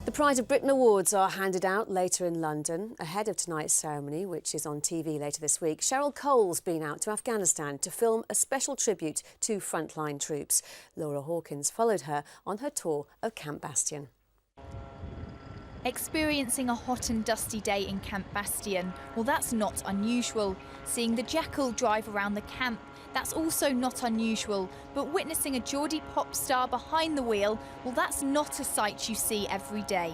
The Pride of Britain Awards are handed out later in London. Ahead of tonight's ceremony, which is on TV later this week, Cheryl Cole's been out to Afghanistan to film a special tribute to frontline troops. Laura Hawkins followed her on her tour of Camp Bastion. Experiencing a hot and dusty day in Camp Bastion, well, that's not unusual. Seeing the Jackal drive around the camp, that's also not unusual. But witnessing a Geordie pop star behind the wheel, well, that's not a sight you see every day.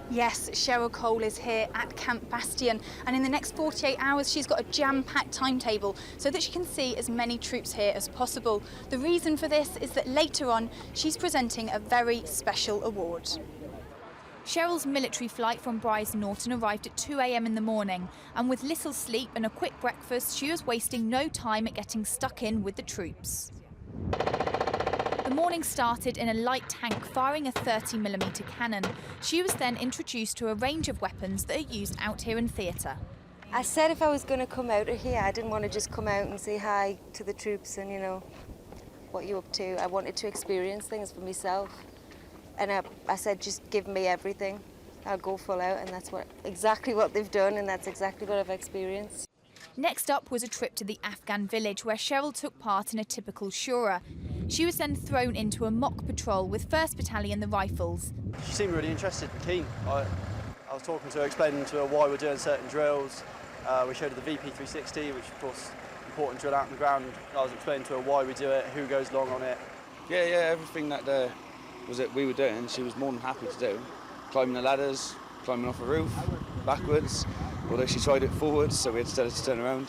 Yes, Cheryl Cole is here at Camp Bastion, and in the next 48 hours she's got a jam-packed timetable so that she can see as many troops here as possible. The reason for this is that later on she's presenting a very special award. Cheryl's military flight from Norton arrived at 2 a.m. in the morning, and with little sleep and a quick breakfast, she was wasting no time at getting stuck in with the troops. The morning started in a light tank firing a 30mm cannon. She was then introduced to a range of weapons that are used out here in theatre. I said if I was going to come out of here, I didn't want to just come out and say hi to the troops and, you know, what you're up to. I wanted to experience things for myself. And I said, just give me everything. I'll go full out, and that's exactly what they've done, and that's exactly what I've experienced. Next up was a trip to the Afghan village where Cheryl took part in a typical Shura. She was then thrown into a mock patrol with 1st Battalion the Rifles. She seemed really interested and keen. I was talking to her, explaining to her why we're doing certain drills. We showed her the VP360, which of course important drill out on the ground. I was explaining to her why we do it, who goes along on it. Yeah, everything that we were doing, she was more than happy to do. Climbing the ladders, climbing off a roof, backwards, although she tried it forwards, so we had to tell her to turn around.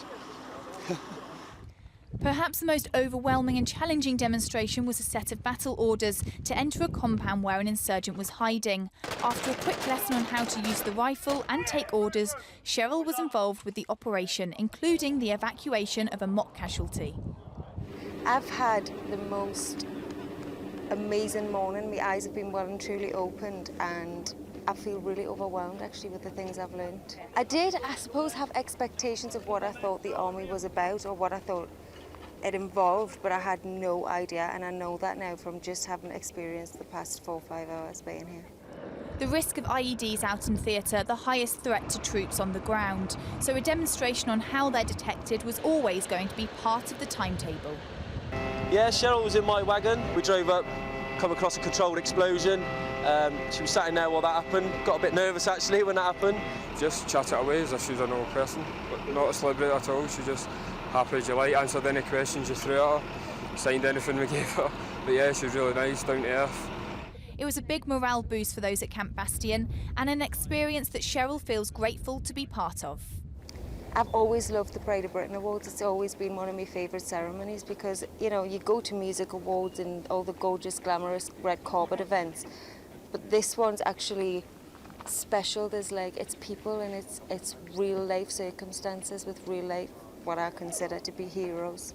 Perhaps the most overwhelming and challenging demonstration was a set of battle orders to enter a compound where an insurgent was hiding. After a quick lesson on how to use the rifle and take orders, Cheryl was involved with the operation, including the evacuation of a mock casualty. I've had the most amazing morning. My eyes have been well and truly opened, and I feel really overwhelmed actually with the things I've learned. I did, I suppose, have expectations of what I thought the army was about or what I thought it involved, but I had no idea, and I know that now from just having experienced the past 4 or 5 hours being here. The risk of IEDs out in theatre, the highest threat to troops on the ground. So a demonstration on how they're detected was always going to be part of the timetable. Yeah, Cheryl was in my wagon. We drove up, come across a controlled explosion. She was sat in there while that happened. Got a bit nervous actually when that happened. Just chatted away as if she was a normal person, but not a celebrity at all. She just happy as you like, answered any questions you threw at her, signed anything we gave her. But yeah, she was really nice, down to earth. It was a big morale boost for those at Camp Bastion, and an experience that Cheryl feels grateful to be part of. I've always loved the Pride of Britain Awards. It's always been one of my favourite ceremonies because, you know, you go to music awards and all the gorgeous, glamorous red carpet events, but this one's actually special. There's it's people and it's real life circumstances with real life, what I consider to be heroes.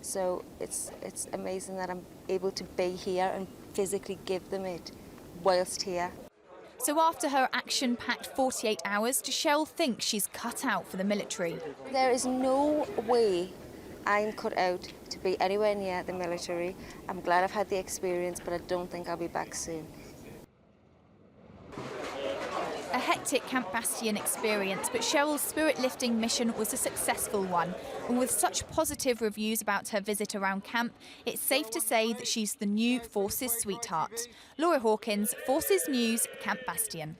So it's amazing that I'm able to be here and physically give them it whilst here. So after her action-packed 48 hours, does Cheryl think she's cut out for the military? There is no way I'm cut out to be anywhere near the military. I'm glad I've had the experience, but I don't think I'll be back soon. A hectic Camp Bastion experience, but Cheryl's spirit-lifting mission was a successful one. And with such positive reviews about her visit around camp, it's safe to say that she's the new Forces sweetheart. Laura Hawkins, Forces News, Camp Bastion.